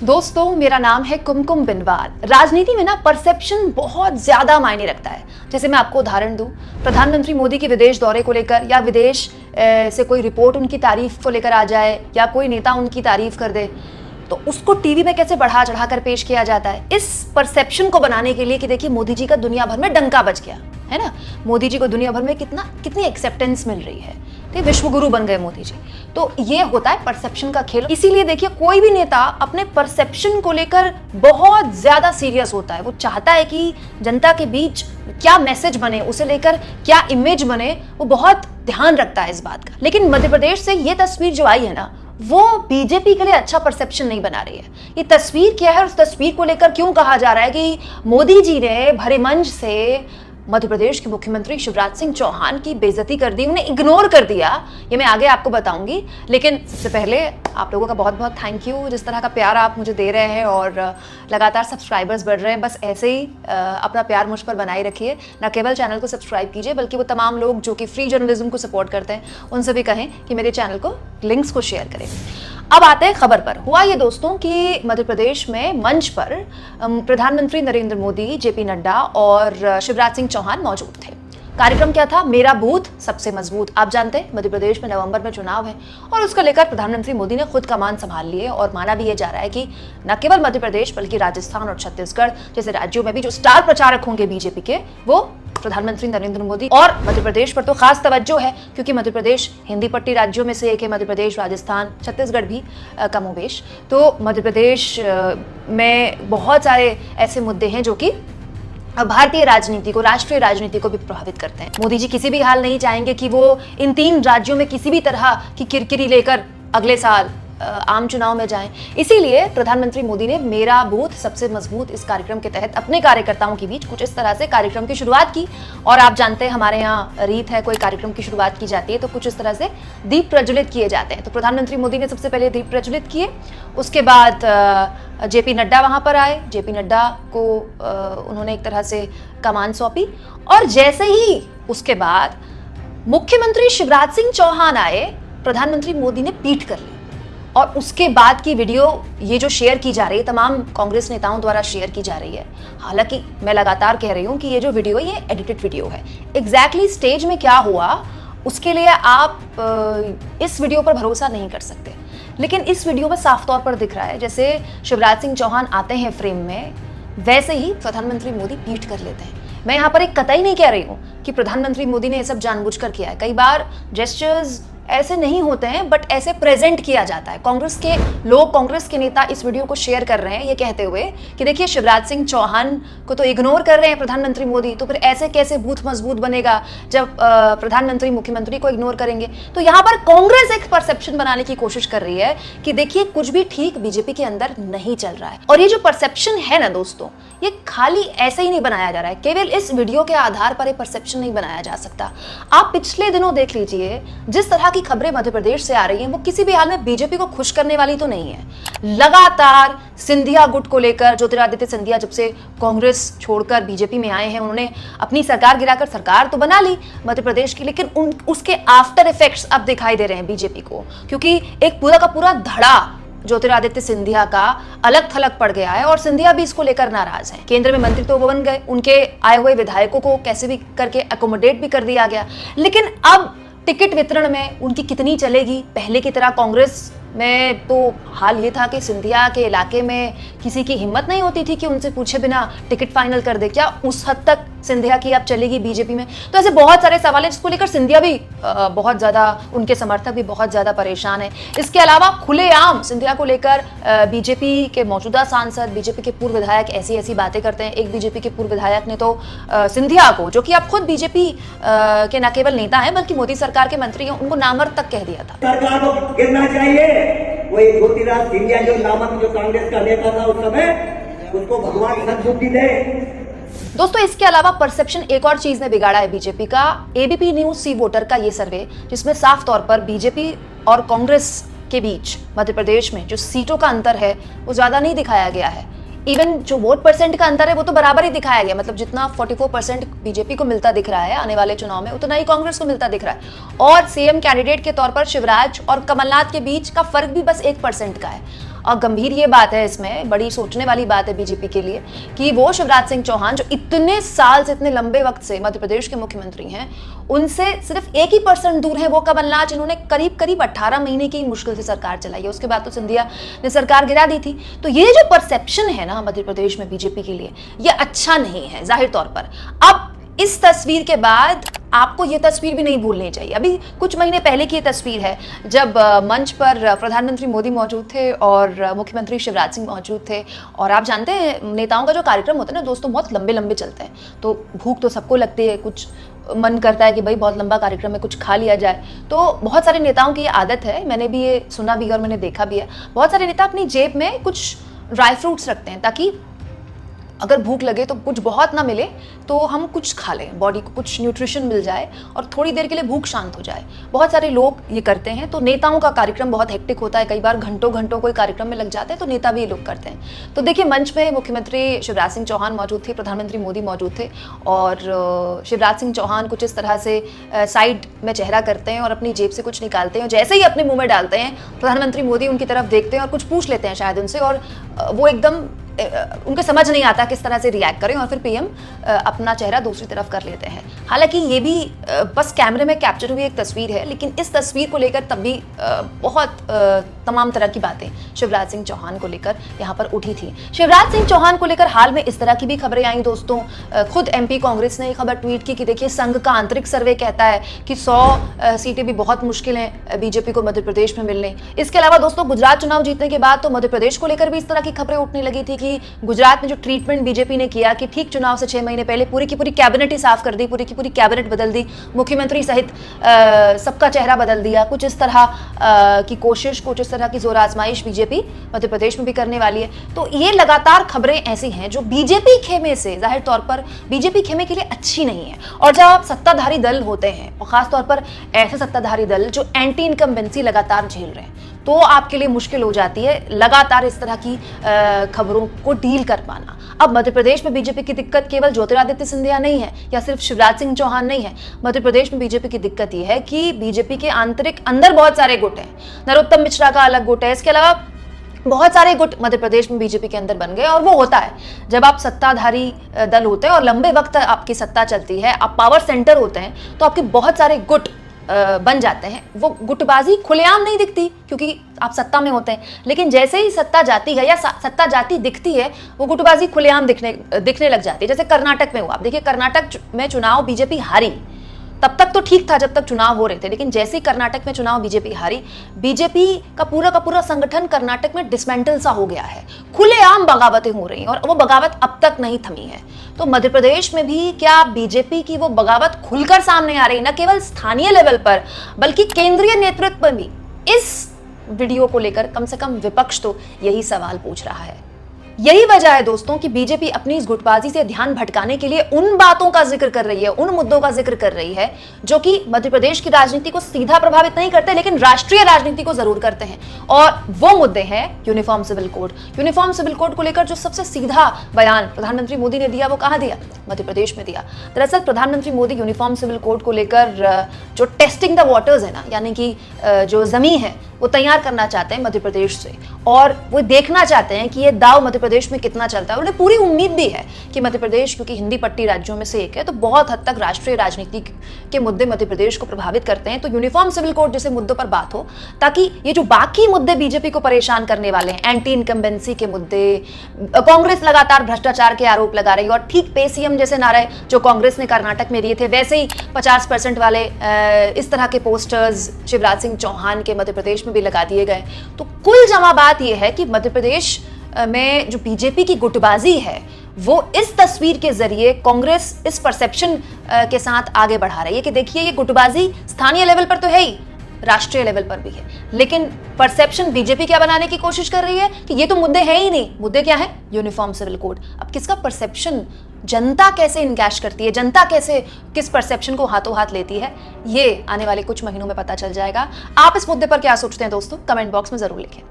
दोस्तों, मेरा नाम है कुमकुम बिनवाल। राजनीति में ना परसेप्शन बहुत ज्यादा मायने रखता है। जैसे मैं आपको उदाहरण दूं, प्रधानमंत्री मोदी के विदेश दौरे को लेकर या विदेश से कोई रिपोर्ट उनकी तारीफ को लेकर आ जाए या कोई नेता उनकी तारीफ कर दे, तो उसको टीवी में कैसे बढ़ा चढ़ा कर पेश किया जाता है, इस परसेप्शन को बनाने के लिए कि देखिए मोदी जी का दुनिया भर में डंका बज गया है ना, मोदी जी को दुनिया भर में कितनी एक्सेप्टेंस मिल रही है, तो विश्व गुरु बन गए मोदी जी। तो ये होता है परसेप्शन का खेल। इसीलिए देखिए कोई भी नेता अपने परसेप्शन को लेकर बहुत ज्यादा सीरियस होता है। वो चाहता है कि जनता के बीच क्या मैसेज बने, उसे लेकर क्या इमेज बने, वो बहुत ध्यान रखता है इस बात का। लेकिन मध्य प्रदेश से ये तस्वीर जो आई है ना, वो बीजेपी के लिए अच्छा परसेप्शन नहीं बना रही है। ये तस्वीर क्या है, उस तस्वीर को लेकर क्यों कहा जा रहा है कि मोदी जी ने भरे मंच से मध्य प्रदेश के मुख्यमंत्री शिवराज सिंह चौहान की बेइज्जती कर दी, उन्हें इग्नोर कर दिया, ये मैं आगे आपको बताऊंगी। लेकिन सबसे पहले आप लोगों का बहुत बहुत थैंक यू, जिस तरह का प्यार आप मुझे दे रहे हैं और लगातार सब्सक्राइबर्स बढ़ रहे हैं। बस ऐसे ही अपना प्यार मुझ पर बनाए रखिए। न केवल चैनल को सब्सक्राइब कीजिए, बल्कि वो तमाम लोग जो कि फ्री जर्नलिज्म को सपोर्ट करते हैं उनसे भी कहें कि मेरे चैनल को लिंक्स को शेयर करें। अब आते हैं खबर पर। हुआ ये दोस्तों कि मध्य प्रदेश में मंच पर प्रधानमंत्री नरेंद्र मोदी, जेपी नड्डा और शिवराज सिंह चौहान मौजूद थे। कार्यक्रम क्या था? मेरा बूथ सबसे मजबूत। आप जानते हैं मध्य प्रदेश में नवंबर में चुनाव है और उसको लेकर प्रधानमंत्री मोदी ने खुद कमान संभाल ली है और माना भी ये जा रहा है कि न केवल मध्य प्रदेश बल्कि राजस्थान और छत्तीसगढ़ जैसे राज्यों में भी जो स्टार प्रचारक होंगे बीजेपी के, वो प्रधानमंत्री नरेंद्र मोदी। और मध्य प्रदेश पर तो खास तवज्जो है क्योंकि मध्य प्रदेश हिंदी पट्टी राज्यों में से एक है। मध्य प्रदेश, राजस्थान, छत्तीसगढ़ भी कमोबेश। तो मध्य प्रदेश में बहुत सारे ऐसे मुद्दे हैं जो कि भारतीय राजनीति को, राष्ट्रीय राजनीति को भी प्रभावित करते हैं। मोदी जी किसी भी हाल नहीं चाहेंगे कि वो इन 3 राज्यों में किसी भी तरह की किरकिरी लेकर अगले साल आम चुनाव में जाएं। इसीलिए प्रधानमंत्री मोदी ने मेरा बूथ सबसे मजबूत इस कार्यक्रम के तहत अपने कार्यकर्ताओं के बीच कुछ इस तरह से कार्यक्रम की शुरुआत की। और आप जानते हैं हमारे यहाँ रीत है, कोई कार्यक्रम की शुरुआत की जाती है तो कुछ इस तरह से दीप प्रज्वलित किए जाते हैं। तो प्रधानमंत्री मोदी ने सबसे पहले दीप प्रज्वलित किए, उसके बाद जेपी नड्डा वहां पर आए। जेपी नड्डा को उन्होंने एक तरह से कमान सौंपी और जैसे ही उसके बाद मुख्यमंत्री शिवराज सिंह चौहान आए, प्रधानमंत्री मोदी ने पीठ कर ली। और उसके बाद की वीडियो ये जो शेयर की जा रही है, तमाम कांग्रेस नेताओं द्वारा शेयर की जा रही है। हालांकि मैं लगातार कह रही हूं कि ये जो वीडियो है ये एडिटेड वीडियो है। एग्जैक्टली स्टेज में क्या हुआ उसके लिए आप इस वीडियो पर भरोसा नहीं कर सकते। लेकिन इस वीडियो में साफ तौर पर दिख रहा है जैसे शिवराज सिंह चौहान आते हैं फ्रेम में, वैसे ही प्रधानमंत्री मोदी पीठ कर लेते हैं। मैं यहाँ पर एक कतई नहीं कह रही हूँ कि प्रधानमंत्री मोदी ने ये सब जानबूझकर किया है। कई बार जेस्चर्स ऐसे नहीं होते हैं, बट ऐसे प्रेजेंट किया जाता है। कांग्रेस के लोग, कांग्रेस के नेता इस वीडियो को शेयर कर रहे हैं ये कहते हुए कि देखिए शिवराज सिंह चौहान को तो इग्नोर कर रहे हैं प्रधानमंत्री मोदी, तो फिर ऐसे कैसे बूथ मजबूत बनेगा जब प्रधानमंत्री मुख्यमंत्री को इग्नोर करेंगे। तो यहाँ पर कांग्रेस एक परसेप्शन बनाने की कोशिश कर रही है कि देखिए कुछ भी ठीक बीजेपी के अंदर नहीं चल रहा है। और ये जो परसेप्शन है ना दोस्तों, ये खाली ऐसे ही नहीं बनाया जा रहा है, केवल इस वीडियो के आधार पर एक परसेप्शन नहीं बनाया जा सकता। आप पिछले दिनों देख लीजिए, जिस तरह की खबरें मध्य प्रदेश से आ रही हैं वो किसी भी हाल में बीजेपी को खुश करने वाली तो नहीं है। लगातार सिंधिया गुट को लेकर ज्योतिरादित्य सिंधिया जब से कांग्रेस छोड़कर बीजेपी में आए हैं, उन्होंने अपनी सरकार गिराकर सरकार तो बना ली मध्य प्रदेश की, लेकिन उसके आफ्टर इफेक्ट्स अब दिखाई दे रहे हैं बीजेपी को, क्योंकि एक पूरा का पूरा धड़ा ज्योतिरादित्य सिंधिया का अलग थलग पड़ गया है और सिंधिया भी इसको लेकर नाराज हैं। केंद्र में मंत्री तो वो बन गए, उनके आए हुए विधायकों को कैसे भी करके अकोमोडेट भी कर दिया गया, लेकिन अब टिकट वितरण में उनकी कितनी चलेगी? पहले की तरह कांग्रेस में तो हाल ये था कि सिंधिया के इलाके में किसी की हिम्मत नहीं होती थी कि उनसे पूछे बिना टिकट फाइनल कर दे। क्या उस हद तक सिंधिया की अब चलेगी बीजेपी में? तो ऐसे बहुत सारे सवाल हैं जिसको लेकर सिंधिया भी बहुत ज्यादा, उनके समर्थक भी बहुत ज्यादा परेशान है। इसके अलावा खुलेआम सिंधिया को लेकर बीजेपी के मौजूदा सांसद, बीजेपी के पूर्व विधायक ऐसी ऐसी बातें करते हैं। एक बीजेपी के पूर्व विधायक ने तो सिंधिया को, जो कि अब खुद बीजेपी के न केवल नेता है बल्कि मोदी सरकार के मंत्री हैं, उनको नामर्द तक कह दिया था। सरकार को गिरना चाहिए। वही ज्योतिराज सिंधिया जो नामक जो कांग्रेस का नेता था उस समय, उसको भगवान सद्बुद्धि दे। दोस्तों, इसके अलावा परसेप्शन एक और चीज ने बिगाड़ा है बीजेपी का। एबीपी न्यूज सी वोटर का ये सर्वे, जिसमें साफ तौर पर बीजेपी और कांग्रेस के बीच मध्य प्रदेश में जो सीटों का अंतर है वो ज्यादा नहीं दिखाया गया है। इवन जो वोट परसेंट का अंतर है वो तो बराबर ही दिखाया गया, मतलब जितना 44% बीजेपी को मिलता दिख रहा है आने वाले चुनाव में, उतना ही कांग्रेस को मिलता दिख रहा है। और सीएम कैंडिडेट के तौर पर शिवराज और कमलनाथ के बीच का फर्क भी बस 1% का है। और गंभीर ये बात है, इसमें बड़ी सोचने वाली बात है बीजेपी के लिए कि वो शिवराज सिंह चौहान जो इतने साल से, इतने लंबे वक्त से मध्य प्रदेश के मुख्यमंत्री हैं, उनसे सिर्फ 1% दूर है वो कमलनाथ, जिन्होंने करीब करीब 18 महीने की मुश्किल से सरकार चलाई है। उसके बाद तो सिंधिया ने सरकार गिरा दी थी। तो ये जो परसेप्शन है ना मध्य प्रदेश में बीजेपी के लिए, ये अच्छा नहीं है जाहिर तौर पर। अब इस तस्वीर के बाद आपको ये तस्वीर भी नहीं भूलनी चाहिए। अभी कुछ महीने पहले की ये तस्वीर है जब मंच पर प्रधानमंत्री मोदी मौजूद थे और मुख्यमंत्री शिवराज सिंह मौजूद थे। और आप जानते हैं नेताओं का जो कार्यक्रम होता है ना दोस्तों, बहुत लंबे लंबे चलते हैं, तो भूख तो सबको लगती है, कुछ मन करता है कि भाई बहुत लंबा कार्यक्रम है, कुछ खा लिया जाए। तो बहुत सारे नेताओं की ये आदत है, मैंने भी ये सुना भी और मैंने देखा भी है। बहुत सारे नेता अपनी जेब में कुछ ड्राई फ्रूट्स रखते हैं ताकि अगर भूख लगे तो कुछ बहुत ना मिले तो हम कुछ खा लें, बॉडी को कुछ न्यूट्रिशन मिल जाए और थोड़ी देर के लिए भूख शांत हो जाए। बहुत सारे लोग ये करते हैं। तो नेताओं का कार्यक्रम बहुत हेक्टिक होता है, कई बार घंटों घंटों कोई कार्यक्रम में लग जाते हैं, तो नेता भी ये लोग करते हैं। तो देखिए मंच पे मुख्यमंत्री शिवराज सिंह चौहान मौजूद थे, प्रधानमंत्री मोदी मौजूद थे और शिवराज सिंह चौहान कुछ इस तरह से साइड में चेहरा करते हैं और अपनी जेब से कुछ निकालते हैं। जैसे ही अपने मुंह में डालते हैं, प्रधानमंत्री मोदी उनकी तरफ देखते हैं और कुछ पूछ लेते हैं शायद उनसे, और वो एकदम उनको समझ नहीं आता किस तरह से रिएक्ट करें और फिर पीएम अपना चेहरा दूसरी तरफ कर लेते हैं। हालांकि ये भी बस कैमरे में कैप्चर हुई एक तस्वीर है, लेकिन इस तस्वीर को लेकर तब भी बहुत तमाम तरह की बातें शिवराज सिंह चौहान को लेकर यहाँ पर उठी थी। शिवराज सिंह चौहान को लेकर हाल में इस तरह की भी खबरें आई दोस्तों। खुद एमपी कांग्रेस ने खबर ट्वीट की कि देखिए संघ का आंतरिक सर्वे कहता है कि 100 सीटें भी बहुत मुश्किल हैं बीजेपी को मध्य प्रदेश में मिलने। इसके अलावा दोस्तों गुजरात चुनाव जीतने के बाद तो मध्य प्रदेश को लेकर भी इस तरह की खबरें उठने लगी थी कि गुजरात में जो ट्रीटमेंट बीजेपी ने किया कि ठीक चुनाव से 6 महीने पहले पूरी की पूरी कैबिनेट ही साफ कर दी, पूरी की पूरी कैबिनेट बदल दी, मुख्यमंत्री सहित सबका चेहरा बदल दिया। कुछ इस तरह की कोशिश, कुछ इस तरह की जोर आजमाइश बीजेपी मध्य प्रदेश में भी करने वाली है। तो ये लगातार खबरें ऐसी हैं जो बीजेपी खेमे से, जाहिर तौर पर बीजेपी खेमे के लिए अच्छी नहीं है। और जब सत्ताधारी दल होते हैं और खासतौर पर ऐसे सत्ताधारी दल जो एंटी इनकम्बेंसी लगातार झेल रहे हैं, तो आपके लिए मुश्किल हो जाती है लगातार इस तरह की खबरों को डील कर पाना। अब मध्य प्रदेश में बीजेपी की दिक्कत केवल ज्योतिरादित्य सिंधिया नहीं है या सिर्फ शिवराज सिंह चौहान नहीं है। मध्य प्रदेश में बीजेपी की दिक्कत यह है कि बीजेपी के आंतरिक अंदर बहुत सारे गुट हैं। नरोत्तम मिश्रा का अलग गुट है, इसके अलावा बहुत सारे गुट मध्य प्रदेश में बीजेपी के अंदर बन गए। और वो होता है जब आप सत्ताधारी दल होते हैं और लंबे वक्त आपकी सत्ता चलती है, आप पावर सेंटर होते हैं, तो आपके बहुत सारे गुट बन जाते हैं। वो गुटबाजी खुलेआम नहीं दिखती क्योंकि आप सत्ता में होते हैं, लेकिन जैसे ही सत्ता जाती है या सत्ता जाती दिखती है, वो गुटबाजी खुलेआम दिखने लग जाती है। जैसे कर्नाटक में हुआ, आप देखिए कर्नाटक में चुनाव बीजेपी हारी, तब तक तो ठीक था जब तक चुनाव हो रहे थे, लेकिन जैसे ही कर्नाटक में चुनाव बीजेपी हारी, बीजेपी का पूरा संगठन कर्नाटक में डिसमेंटल सा हो गया है। खुलेआम बगावतें हो रही हैं और वो बगावत अब तक नहीं थमी है। तो मध्य प्रदेश में भी क्या बीजेपी की वो बगावत खुलकर सामने आ रही, न केवल स्थानीय लेवल पर बल्कि केंद्रीय नेतृत्व में भी? इस वीडियो को लेकर कम से कम विपक्ष तो यही सवाल पूछ रहा है। यही वजह है दोस्तों कि बीजेपी अपनी इस गुटबाजी से ध्यान भटकाने के लिए उन बातों का जिक्र कर रही है, उन मुद्दों का जिक्र कर रही है जो कि मध्य प्रदेश की राजनीति को सीधा प्रभावित नहीं करते, लेकिन राष्ट्रीय राजनीति को जरूर करते हैं। और वो मुद्दे हैं uniform civil code. Uniform civil code को लेकर जो सबसे सीधा बयान प्रधानमंत्री मोदी ने दिया, वो कहां दिया? मध्य प्रदेश में दिया। दरअसल प्रधानमंत्री मोदी यूनिफॉर्म सिविल कोड को लेकर जो टेस्टिंग द वाटर्स है ना, यानी कि जो जमीन है वो तैयार करना चाहते हैं मध्य प्रदेश से, और वो देखना चाहते हैं कि ये दाव मध्य प्रदेश में कितना चलता है। उन्हें पूरी उम्मीद भी है कि मध्य प्रदेश, क्योंकि हिंदी पट्टी राज्यों में से एक है, तो बहुत हद तक राष्ट्रीय राजनीति के मुद्दे मध्य प्रदेश को प्रभावित करते हैं। तो यूनिफॉर्म सिविल कोड जैसे मुद्दों पर बात हो, ताकि ये जो बाकी मुद्दे बीजेपी को परेशान करने वाले हैं, एंटी इनकम्बेंसी के मुद्दे, कांग्रेस लगातार भ्रष्टाचार के आरोप लगा रही है, और ठीक पे सीएम जैसे नारे जो कांग्रेस ने कर्नाटक में दिए थे, वैसे ही 50% वाले इस तरह के पोस्टर्स शिवराज सिंह चौहान के मध्य प्रदेश में भी लगा दिए गए। तो कुल जमा बात यह है कि मध्य प्रदेश में जो बीजेपी की गुटबाजी है, वो इस तस्वीर के जरिए कांग्रेस इस परसेप्शन के साथ आगे बढ़ा रही है कि देखिए ये गुटबाजी स्थानीय लेवल पर तो है ही, राष्ट्रीय लेवल पर भी है, लेकिन परसेप्शन बीजेपी क्या बनाने की कोशिश कर रही है कि ये तो मुद्दे हैं ही नहीं। मुद्दे क्या है? Uniform civil code. अब किसका परसेप्शन जनता कैसे इनकैश करती है, जनता कैसे किस परसेप्शन को हाथों हाथ लेती है, ये आने वाले कुछ महीनों में पता चल जाएगा। आप इस मुद्दे पर क्या सोचते हैं दोस्तों? कमेंट बॉक्स में जरूर लिखें।